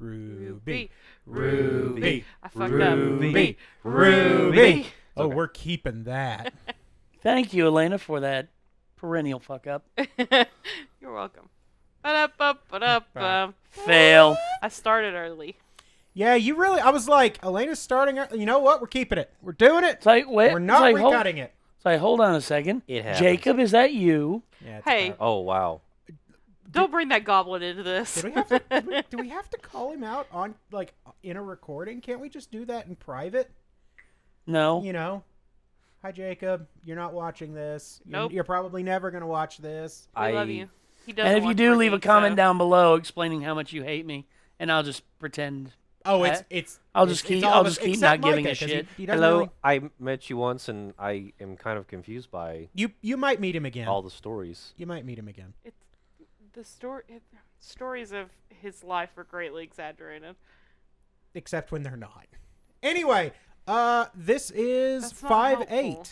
RWBY. RWBY. I fucked up. RWBY. RWBY. Oh, Okay. we're keeping that. Thank you, Elena, for that perennial fuck up. You're welcome. Ba-da-ba-ba-da-ba. Fail. I started early. Yeah, you really. I was like, Elena's starting. You know what? We're keeping it. We're doing it. It's like, wait, We're not it's like, recutting it. It's like, hold on a second. It happens. Jacob, is that you? Yeah, it's Hey. about- Oh, wow. Don't bring that goblin into this. Did we have to, do we have to call him out on like in a recording? Can't we just do that in private? No. You know. Hi, Jacob. You're not watching this. Nope. You're probably never gonna watch this. I love you. He doesn't And if you watch do, leave a RWBY, comment so- down below explaining how much you hate me, and I'll just pretend. Oh, I'll it's just it's keep- all I'll of us just keep except not giving Micah, a 'cause shit. He doesn't Hello, really- I met you once, and I am kind of confused by you might meet him again. all the stories. You might meet him again. It's the stories of his life are greatly exaggerated. Except when they're not. Anyway, this is That's not 5-8. helpful.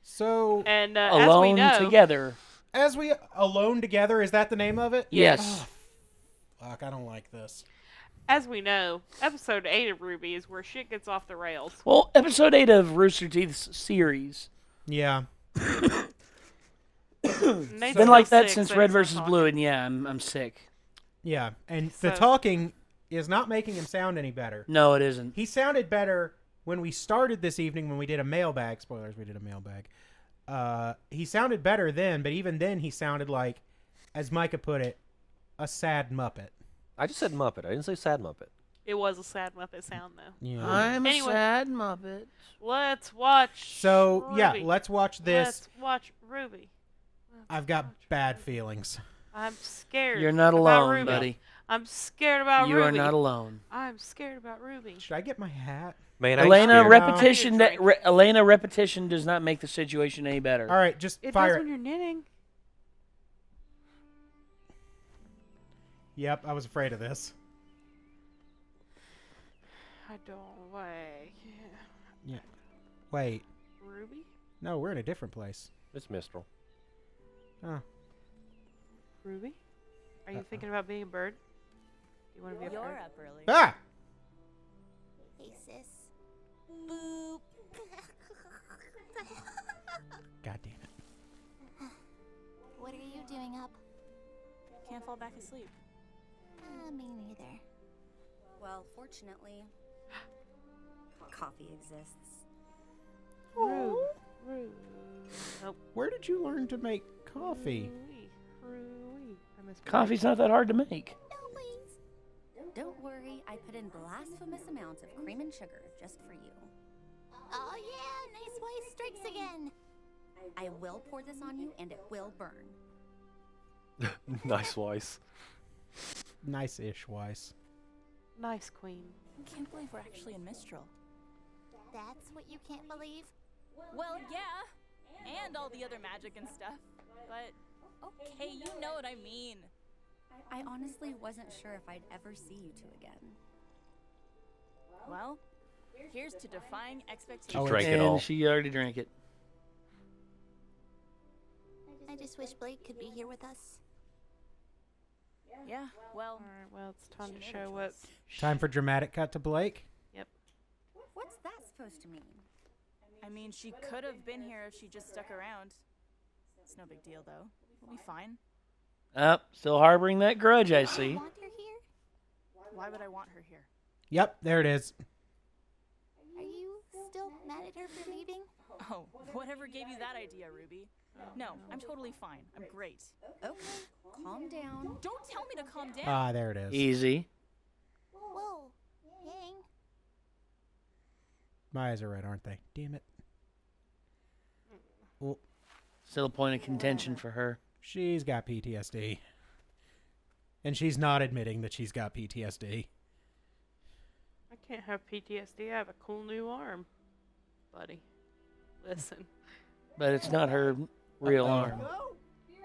So And as we Alone know, together. as we alone together, is that the name of it? Yes. Oh, fuck, I don't like this. as we know, episode 8 of RWBY is where shit gets off the rails. Well, episode 8 of Rooster Teeth's series. Yeah. Nate's Been still like that sick, since so Red he's not versus talking. Blue, and yeah, I'm sick. Yeah. And the So- talking is not making him sound any better. No, it isn't. He sounded better when we started this evening when we did a mailbag. Spoilers, we did a mailbag. He sounded better then, but even then he sounded like, as Micah put it, a sad Muppet. I just said Muppet. I didn't say Sad Muppet. It was a sad Muppet sound, though. Yeah. I'm a Anyway. sad Muppet. Let's watch. So, yeah, RWBY. let's watch this. Let's watch RWBY. I've got bad feelings. I'm scared. You're not about alone, RWBY. buddy. I'm scared about You RWBY. are not alone. I'm scared about RWBY. Should I get my hat? Man, Elena, I'm scared. repetition. Drink. Elena, repetition does not make the situation any better. All right, just It fire does it. when you're knitting. Yep, I was afraid of this. I don't like Wait. RWBY. No, we're in a different place. It's Mistral. Oh. RWBY. Are you thinking about being a bird? Do you want to be a You're bird? up early. Ah! Hey, sis. Boop. God damn it. What are you doing up? Can't fall back asleep. Me neither. Well, fortunately, coffee exists. RWBY. Nope. Where did you learn to make coffee? RWBY. I miss Coffee's not that hard to make. No, please. Don't worry, I put in blasphemous amounts of cream and sugar just for you. Oh, yeah, nice wife strikes again. I will pour this on you, and it will burn. Nice voice. Nice-ish, Weiss. Nice queen. I can't believe we're actually in Mistral. That's what you can't believe? Well, yeah, and all the other magic and stuff. But, okay, you know what I mean. I honestly wasn't sure if I'd ever see you two again. Well, here's to defying expectations. Oh, Drank it And all. she already drank it. I just wish Blake could be here with us. Yeah, well, Alright, well, it's time to She made show a what. choice. Time for dramatic cut to Blake. what's that supposed to mean? I mean, she could have been here if she just stuck around. It's no big deal, though. We'll be fine. Still harboring that grudge, I see. Want her here? Why would I want her here? Yep, there it is. Are you still mad at her for leaving? Oh, whatever gave you that idea, Ruby? No, I'm totally fine. I'm great. Okay, calm down. Don't tell me to calm down. Ah, there it is. Easy. Whoa. Yang. My eyes are red, aren't they? Damn it. Well, Still a point of contention for her. she's got PTSD. And she's not admitting that she's got PTSD. I can't have PTSD. I have a cool new arm, buddy. Listen. But it's not her real arm.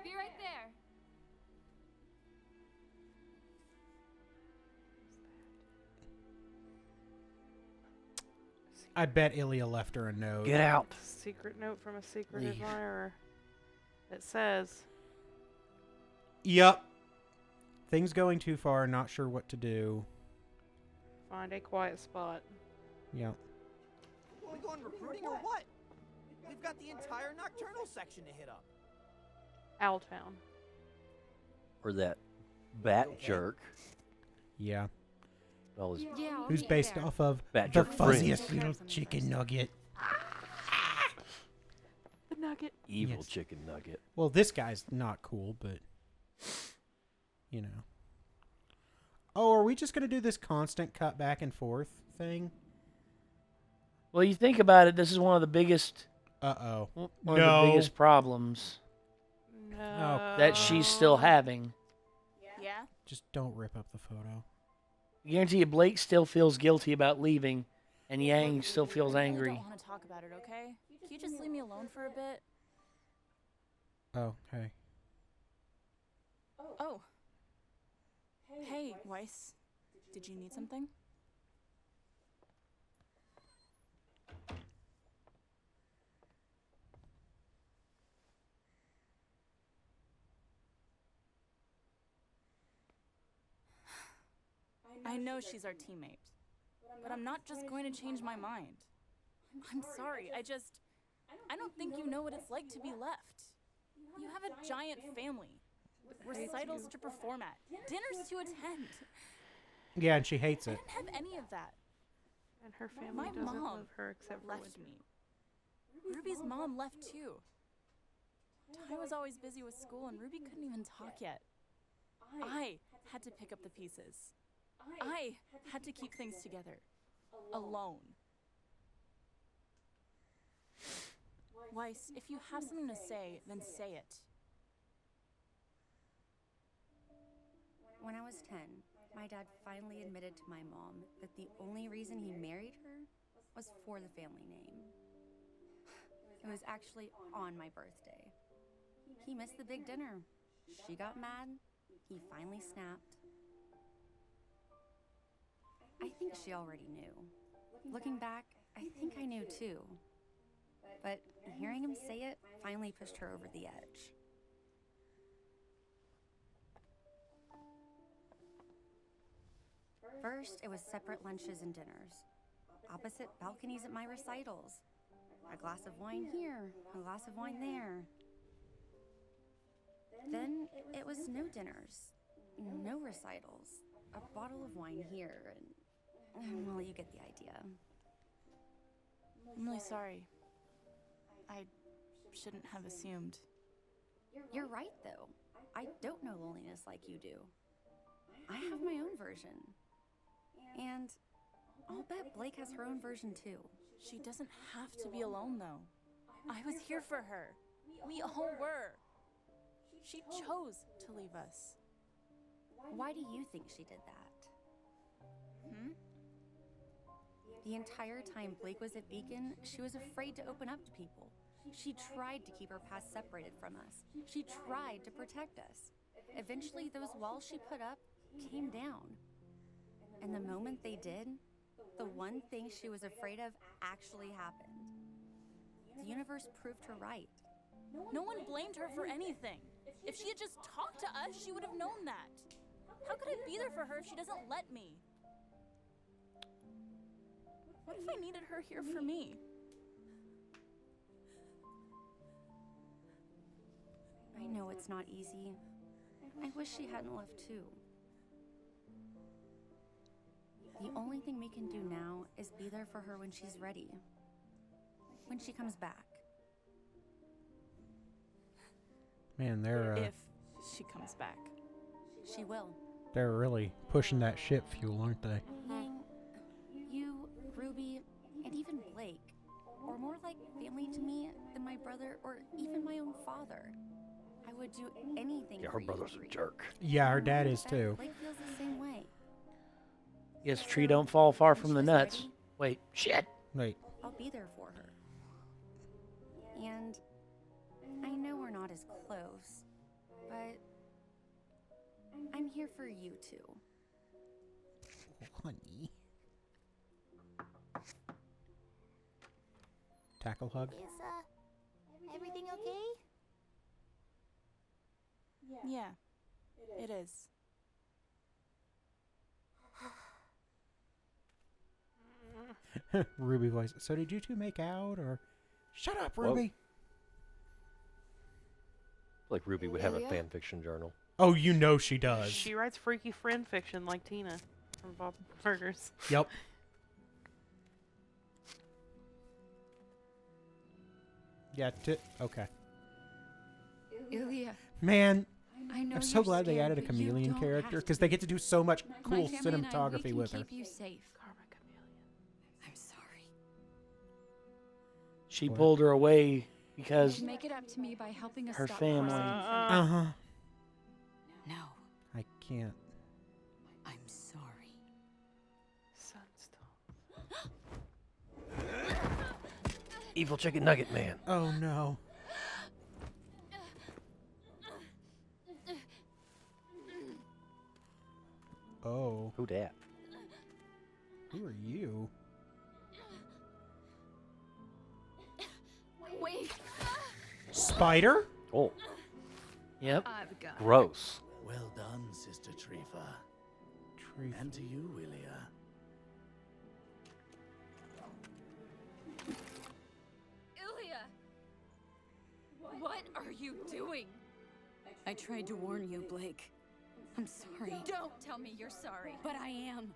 Be right there. I bet Ilya left her a note. Get out. Secret note from a secret Leave. admirer. It says, Yup. Things going too far, not sure what to do. Find a quiet spot. Yeah. We going recruiting or what? We've got the entire nocturnal section to hit up. Owltown. Or that bat jerk. Yeah. All his Yeah, I'll Who's meet you based there. off of Bat the jerk fuzziest friends. little chicken nugget. The nugget. evil Yes. chicken nugget. Well, this guy's not cool, but you know. Oh, are we just gonna do this constant cut back and forth thing? Well, you think about it, this is one of the biggest Uh-oh. one of the biggest problems No. that she's still having. Yeah? Just don't rip up the photo. I guarantee you Blake still feels guilty about leaving, and Yang still feels I really angry. don't want to talk about it, okay? Can you just leave me alone for a bit? Oh, hey. Oh. Hey, Weiss. Did you need something? I know she's our teammate, but I'm not just going to change my mind. I'm sorry, I don't think you know what it's like to be left. You have a giant family, recitals to perform at, dinners to attend. Yeah, and she hates I it. didn't have any of that. And her family My doesn't mom love her except for left me. Ruby's mom left too. Ty was always busy with school and Ruby couldn't even talk yet. I had to pick up the pieces. I had to keep things together. Alone. Weiss, if you have something to say, then say it. When I was 10, my dad finally admitted to my mom that the only reason he married her was for the family name. It was actually on my birthday. He missed the big dinner. She got mad. He finally snapped. I think she already knew. Looking back, I think I knew too. But hearing him say it finally pushed her over the edge. First, it was separate lunches and dinners. Opposite balconies at my recitals. A glass of wine here, a glass of wine there. Then it was no dinners, no recitals, a bottle of wine here, and well, you get the idea. I'm really sorry. I shouldn't have assumed. You're right, though. I don't know loneliness like you do. I have my own version. And I'll bet Blake has her own version, too. She doesn't have to be alone, though. I was here for her. We all were. She chose to leave us. Why do you think she did that? The entire time Blake was at Beacon, she was afraid to open up to people. She tried to keep her past separated from us. She tried to protect us. Eventually, those walls she put up came down. And the moment they did, the one thing she was afraid of actually happened. The universe proved her right. No one blamed her for anything. If she had just talked to us, she would have known that. How could I be there for her if she doesn't let me? What if I needed her here for me? I know it's not easy. I wish she hadn't left too. The only thing we can do now is be there for her when she's ready. When she comes back. Man, If she comes back. She will. they're really pushing that ship fuel, aren't they? Yang, you, Ruby, and even Blake are more like family to me than my brother or even my own father. I would do anything Yeah, for her you brother's a three. jerk. Yeah, her dad I is bet too. Blake feels the same way. Yes, tree don't fall far from the She's nuts. ready. Wait, shit. Wait, I'll be there for her. And I know we're not as close, but I'm here for you too. honey. Tackle hug. Is, everything okay? Yeah, it is. Ruby voice. So did you two make out, or? Shut up, Well, Ruby. Like Ruby would have a Yeah. fan fiction journal. Oh, you know she does. She writes freaky friend fiction like Tina from Bob Burgers. Yep. Yeah. Okay. Ilya, Man, I know I'm so you're glad they scared, added a but you chameleon don't character have because to they be. get to do so much My cool family and I, we cinematography can with her. keep you safe. Karma chameleon. I'm sorry. She What? pulled her away because Make it up to me by helping us her stop family. Uh huh. No, I can't. I'm sorry. Sunstone. Evil chicken nugget man. Oh no. Oh, Who dat? who are you? Wait. Spider? Oh, Yep. I've got. gross. Well done, Sister Trifa. Tree. And to you, Ilya. Ilya! What are you doing? I tried to warn you, Blake. I'm sorry. Don't tell me you're sorry. But I am.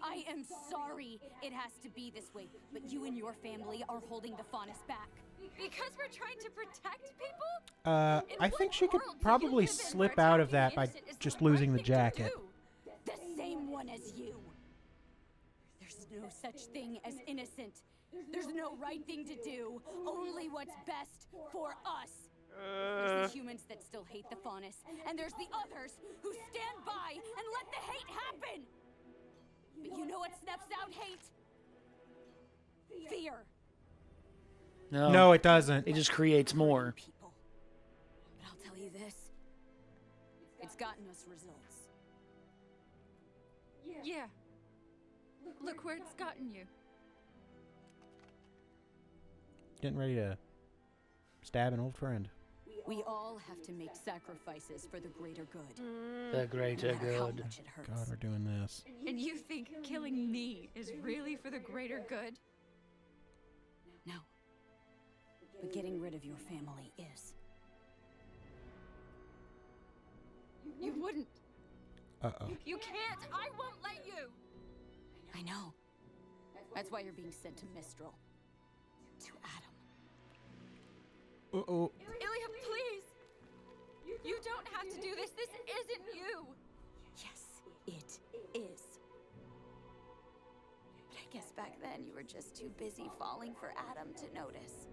I am sorry it has to be this way, but you and your family are holding the Fahnholz back. Because we're trying to protect people? I think she could probably slip out of that by just losing the jacket. The same one as you. There's no such thing as innocent. There's no right thing to do. Only what's best for us. There's the humans that still hate the Fahnholz, and there's the others who stand by and let the hate happen. But you know what snuffs out hate? Fear. No. No, it doesn't. It just creates more. People. But I'll tell you this. It's gotten us results. Yeah. Look where it's gotten you. Getting ready to stab an old friend. We all have to make sacrifices for the greater good. The greater No matter how good. much it hurts. God, we're doing this. And you think killing me is really for the greater good? No. But getting rid of your family is. You wouldn't. Uh-oh. You can't. I won't let you. I know. That's why you're being sent to Mistral. To Adam. Uh-oh. Ilya, please. You don't have to do this. This isn't you. Yes, it is. But I guess back then you were just too busy falling for Adam to notice.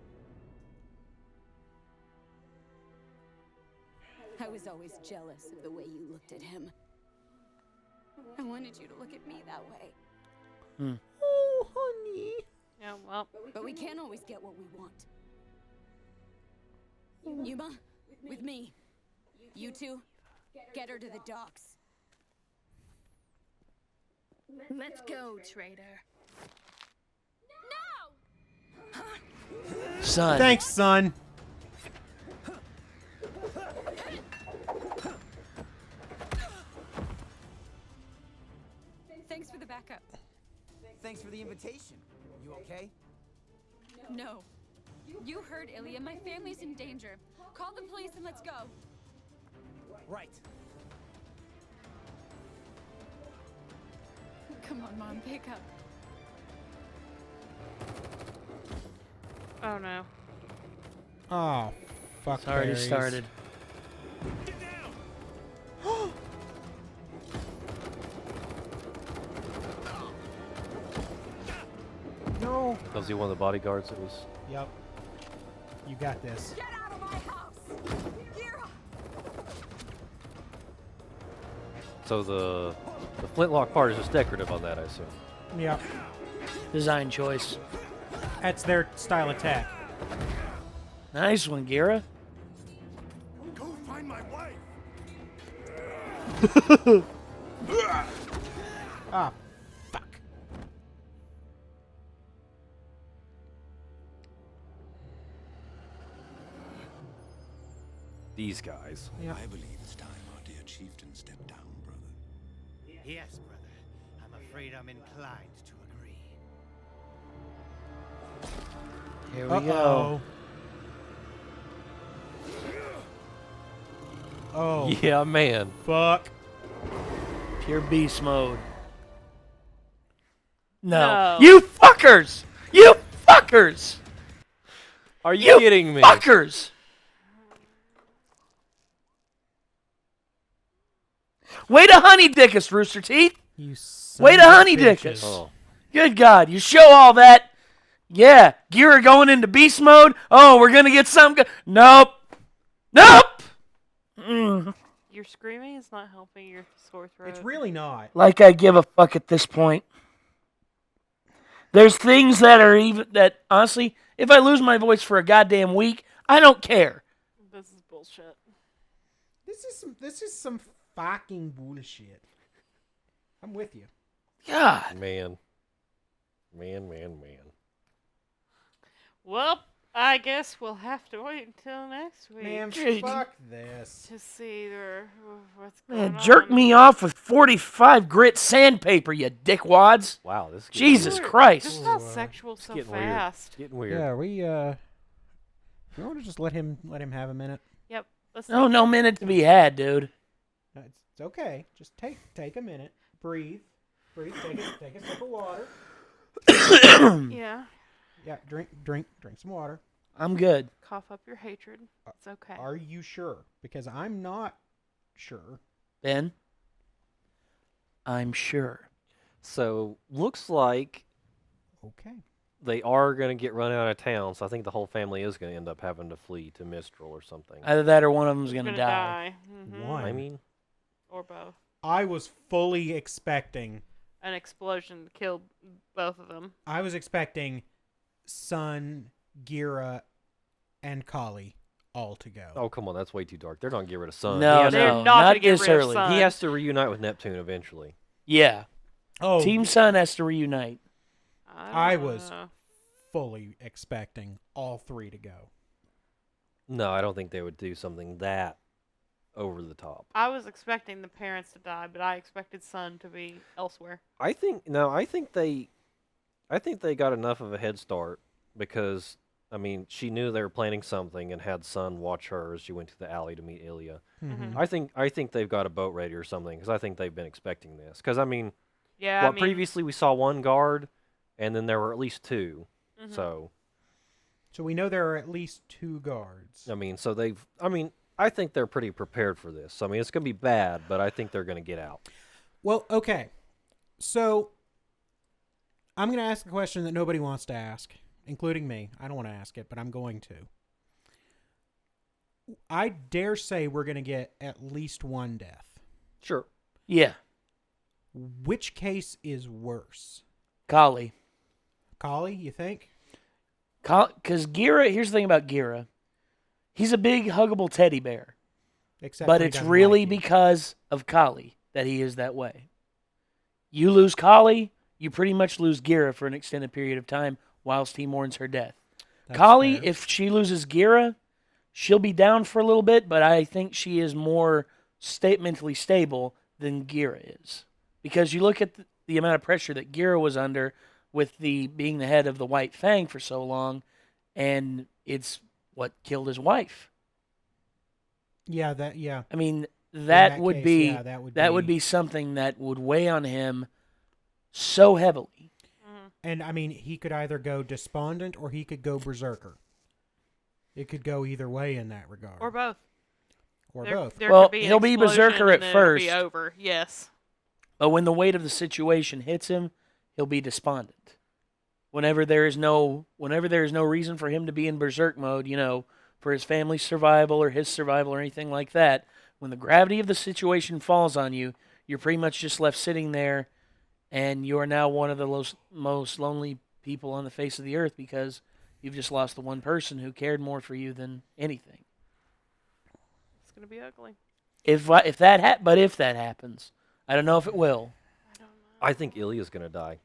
I was always jealous of the way you looked at him. I wanted you to look at me that way. Oh, honey. Yeah, well, But we can't always get what we want. Yuma, with me. You two, get her to the docks. Let's go, traitor. Son. Thanks, son. Thanks for the backup. Thanks for the invitation. You okay? No. You heard Ilya. My family's in danger. Call the police and let's go. Right. Come on, Mom, pick up. oh no. Oh, fuck. It's already berries. started. No. Was he one of the bodyguards that was? Yep. You got this. Get out of my house! Gira! So the flintlock part is just decorative on that, I assume. Yep. Design choice. That's their style attack. Nice one, Gira. Go find my wife. Ah, fuck. These guys. Yep. I believe it's time our dear chieftain stepped down, brother. Yes, brother. I'm afraid I'm inclined to agree. Here we go. Oh, Yeah, man. fuck. Pure beast mode. No. You fuckers! You fuckers! Are you kidding me? Fuckers! Way to honey dick us, Rooster Teeth! You Way to sons of honey dick bitches. us. Oh. Good God, you show all that. Yeah, Gira going into beast mode. Oh, we're gonna get some good. Nope. Nope! Your screaming is not helping your sore throat. It's really not. Like I give a fuck at this point. There's things that are even that honestly, if I lose my voice for a goddamn week, I don't care. This is bullshit. This is some fucking bullshit. I'm with you. God. Man. Well, I guess we'll have to wait until next week Man, Gee. fuck this. to see what's going Man, on. jerk me off with 45 grit sandpaper, you dickwads. Wow, this is Jesus Weird. Christ. This got sexual so getting fast. weird. Getting weird. Yeah, you want to just let him have a minute? Yep. Let's No minute to be had, dude. No, it's okay. Just take a minute. Breathe. Take a sip of water. Yeah. Yeah, drink some water. I'm good. Cough up your hatred. It's okay. Are you sure? Because I'm not sure. Ben? I'm sure. So, looks like Okay. they are going to get run out of town, so I think the whole family is going to end up having to flee to Mistral or something. Either that or one of them's Who's gonna gonna die. Mhm. One. I mean, Or both. I was fully expecting. An explosion killed both of them. I was expecting Sun, Gira, and Kali all to go. oh, come on, that's way too dark. They're not going to get rid of Sun. No, he has, They're no, not gonna not get this rid of early. Sun. he has to reunite with Neptune eventually. Yeah. Oh, Team Sun has to reunite. I don't was- know. fully expecting all three to go. No, I don't think they would do something that over the top. I was expecting the parents to die, but I expected Sun to be elsewhere. I think they got enough of a head start because I mean she knew they were planning something and had Sun watch her as she went to the alley to meet Ilya. Mhm. I think they've got a boat ready or something because I think they've been expecting this. Because I mean, Yeah, previously we saw one guard, and then there were at least two. Mhm. So So we know there are at least 2 guards. I mean, I think they're pretty prepared for this. I mean, it's gonna be bad, but I think they're gonna get out. Well, okay. So I'm going to ask a question that nobody wants to ask, including me. I don't want to ask it, but I'm going to. I dare say we're going to get at least 1 death. Sure. Yeah. Which case is worse? Kali. Kali, you think? Because Gira, here's the thing about Gira. He's a big, huggable teddy bear. Except But for he it's doesn't really like you. because of Kali that he is that way. You lose Kali, you pretty much lose Gira for an extended period of time whilst he mourns her death. That's Kali, fair. if she loses Gira, she'll be down for a little bit, but I think she is more mentally stable than Gira is. Because you look at the amount of pressure that Gira was under with being the head of the White Fang for so long, and it's what killed his wife. Yeah, yeah. I mean, In that would case, be yeah, that would be something that would weigh on him so heavily. And I mean, he could either go despondent or he could go berserker. It could go either way in that regard. Or both. Or There- both. there Well, could be an he'll be explosion berserker and at then it'll first. Be over. Yes. But when the weight of the situation hits him, he'll be despondent. Whenever there is no reason for him to be in berserk mode, for his family's survival or his survival or anything like that, when the gravity of the situation falls on you, you're pretty much just left sitting there, and you are now one of the most lonely people on the face of the earth because you've just lost the one person who cared more for you than anything. It's gonna be ugly. If that happens, I don't know if it will. I think Ilya's gonna die.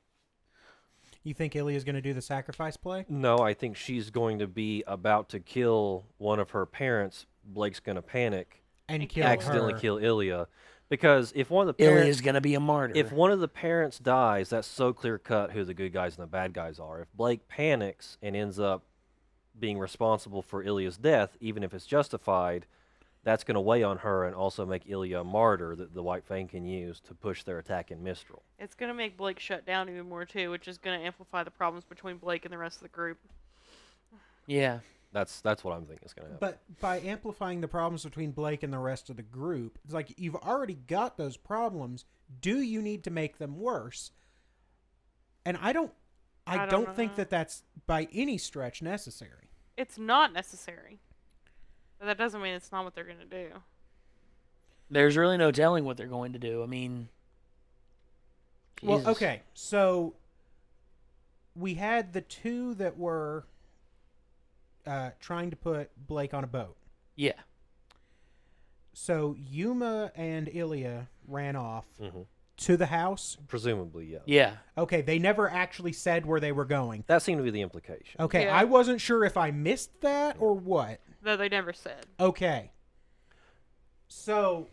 You think Ilya's going to do the sacrifice play? No, I think she's going to be about to kill one of her parents. Blake's gonna panic, And kill accidentally her. kill Ilya, because if one of the parents, Ilya's gonna be a martyr. if one of the parents dies, that's so clear cut who the good guys and the bad guys are. If Blake panics and ends up being responsible for Ilya's death, even if it's justified, that's going to weigh on her and also make Ilya a martyr that the White Fang can use to push their attack in Mistral. It's going to make Blake shut down even more, too, which is going to amplify the problems between Blake and the rest of the group. Yeah. That's what I'm thinking is going to happen. But by amplifying the problems between Blake and the rest of the group, it's like you've already got those problems. Do you need to make them worse? And I don't think that that's by any stretch necessary. It's not necessary. But that doesn't mean it's not what they're going to do. There's really no telling what they're going to do. I mean, Jesus. Well, okay. So we had the two that were trying to put Blake on a boat. Yeah. So Yuma and Ilya ran off to the house? Presumably, yeah. Yeah. Okay, they never actually said where they were going. That seemed to be the implication. Okay, Yeah. I wasn't sure if I missed that or what. No, they never said. Okay. So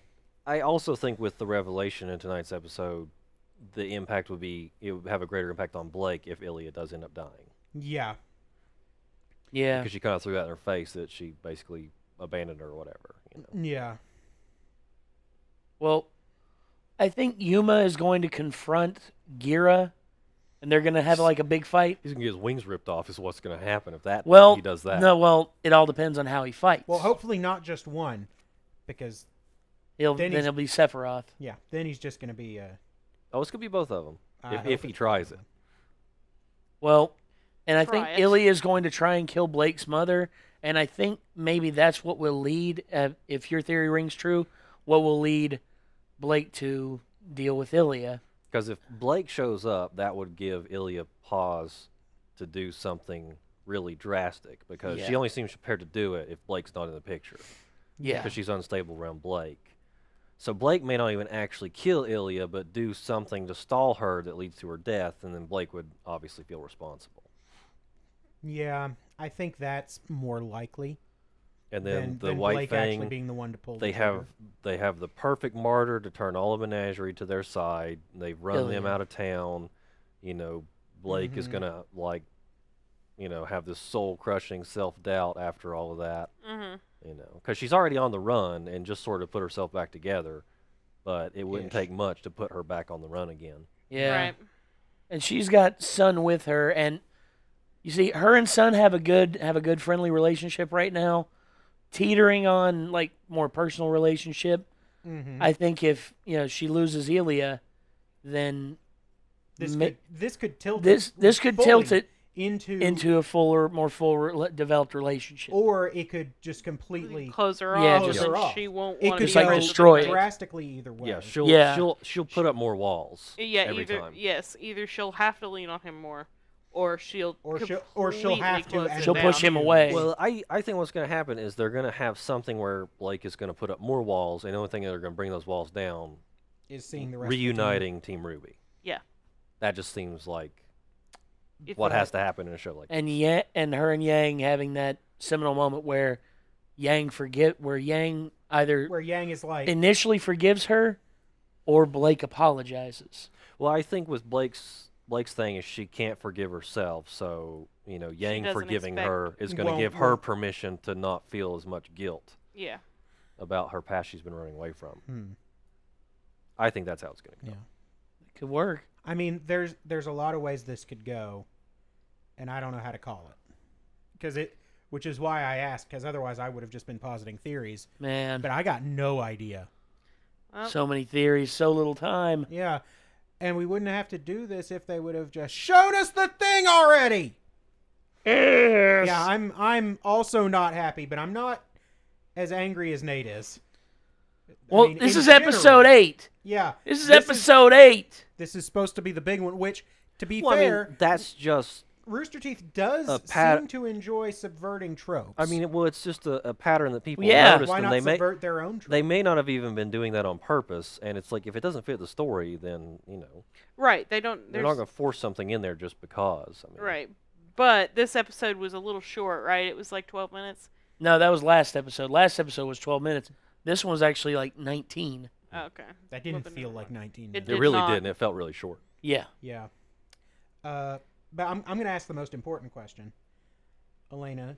I also think with the revelation in tonight's episode, the impact would be, it would have a greater impact on Blake if Ilya does end up dying. yeah. Yeah. Because she kind of threw that in her face that she basically abandoned her or whatever. You know? Yeah. Well, I think Yuma is going to confront Gira, and they're going to have like a big fight. He's going to get his wings ripped off is what's going to happen if that Well, he does that. No, well, it all depends on how he fights. Well, hopefully not just one, because then he'll be Sephiroth. yeah, then he's just going to be Oh, it's going to be both of them I hope if he it's tries both it. of Well, and I think Try it. Ilya is going to try and kill Blake's mother, and I think maybe that's what will lead, if your theory rings true, what will lead Blake to deal with Ilya. Because if Blake shows up, that would give Ilya pause to do something really drastic, because she Yeah. only seems prepared to do it if Blake's not in the picture. Yeah. Because she's unstable around Blake. So Blake may not even actually kill Ilya, but do something to stall her that leads to her death, and then Blake would obviously feel responsible. Yeah, I think that's more likely. And then the than White Blake Fang, actually being the one to pull. they the have trigger. the perfect martyr to turn all of Menagerie to their side. They've run them Ilya. out of town. You know, Blake is gonna have this soul crushing self doubt after all of that. Mm-hmm. You know, because she's already on the run and just sort of put herself back together, but it wouldn't Ish. take much to put her back on the run again. Yeah. Right. And she's got Sun with her, and you see, her and Sun have a good friendly relationship right now, teetering on like more personal relationship. Mhm. I think if she loses Ilya, then This could tilt this could tilt fully it into a more full developed relationship. or it could just completely Close her Yeah, off, just- and her off. she won't It want could to Just, like, go destroy it. drastically either way. Yeah, she'll put up more walls. Yeah, every time. either she'll have to lean on him more, or she'll Or she'll completely have to close and it She'll down. push him away. Well, I think what's going to happen is they're going to have something where Blake is going to put up more walls, and the only thing they're going to bring those walls down, Is seeing the rest reuniting Team RWBY. Yeah. That just seems like If what it- has to happen in a show like that. and her and Yang having that seminal moment where Yang either where Yang is like, initially forgives her or Blake apologizes. Well, I think with Blake's thing is she can't forgive herself, so Yang doesn't forgiving expect- her is going to Won't- give her won't. permission to not feel as much guilt Yeah. about her past she's been running away from. hmm. I think that's how it's going to go. Yeah. Could work. I mean, there's a lot of ways this could go, and I don't know how to call it, which is why I asked, because otherwise I would have just been positing theories, Man, but I got no idea. Well, so many theories, so little time. Yeah, and we wouldn't have to do this if they would have just shown us the thing already. Yes. Yeah, I'm also not happy, but I'm not as angry as Nate is. I Well, mean, this in is general. episode 8. Yeah, This is episode 8. This is supposed to be the big one, which, to be Well, I fair, mean, that's just. Rooster Teeth does A seem to enjoy subverting tropes. I mean, it's just a pattern that people Yeah. noticed, why and not they may subvert their own tropes? they may not have even been doing that on purpose. And it's like if it doesn't fit the story, then right. They don't. they're There's, not going to force something in there just because. I mean, right. But this episode was a little short, right? It was like 12 minutes. No, that was last episode. Last episode was 12 minutes. This one was actually like 19. Oh, okay. That didn't Well, then feel never like mind. 19 It minutes. It did really not. did, and it felt really short. Yeah. Yeah. But I'm going to ask the most important question. Elena,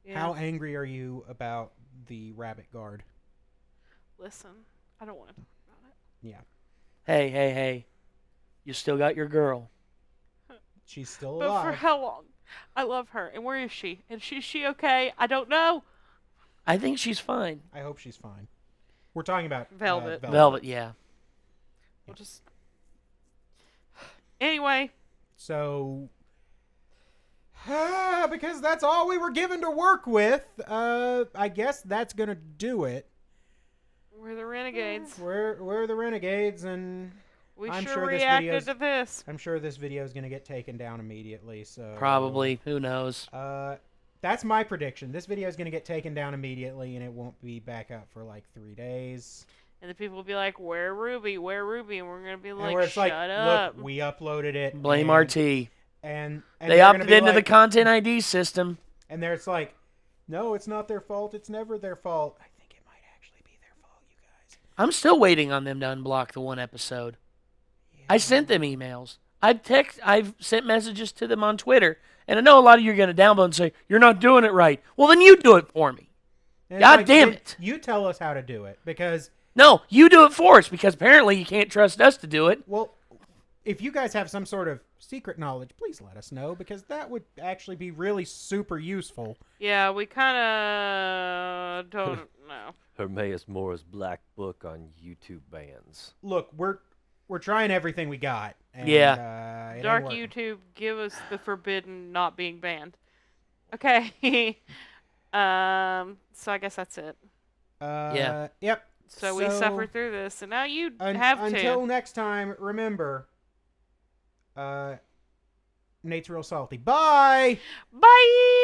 Yeah. How angry are you about the rabbit guard? Listen, I don't want to talk about it. Yeah. Hey. You still got your girl. She's still But alive. for how long? I love her. And where is she? And is she okay? I don't know. I think she's fine. I hope she's fine. We're talking about Velvet. Velvet, yeah. We'll just... Anyway. So, because that's all we were given to work with, I guess that's going to do it. We're the Renegades. We're the Renegades, and We I'm sure sure this reacted to this. I'm sure this video is going to get taken down immediately. So Probably. Who knows? That's my prediction. This video is going to get taken down immediately, and it won't be back up for like 3 days. And the people will be like, where RWBY? Where RWBY? And we're going to be And like, where it's shut up. Look, we uploaded it. Blame and, RT. And they they're gonna opted be into the like- content ID system. And there's like, no, it's not their fault. It's never their fault. I think it might actually be their fault, you guys. I'm still waiting on them to unblock the one episode. Yeah. I sent them emails. I've sent messages to them on Twitter. And I know a lot of you are going to downvote and say, you're not doing it right. Well, then you do it for me. And God it's damn then it. You tell us how to do it because, No, you do it for us because apparently you can't trust us to do it. well, if you guys have some sort of secret knowledge, please let us know because that would actually be really super useful. Yeah, we kind of don't know. Hermaeus Mora's Black Book on YouTube bans. Look, we're trying everything we got. And, Yeah. it ain't Dark working. YouTube, give us the forbidden not being banned. Okay. So I guess that's it. Yeah. Yep. So we suffered through this, and now you have to. Until next time, remember, Nate's real salty. Bye! Bye!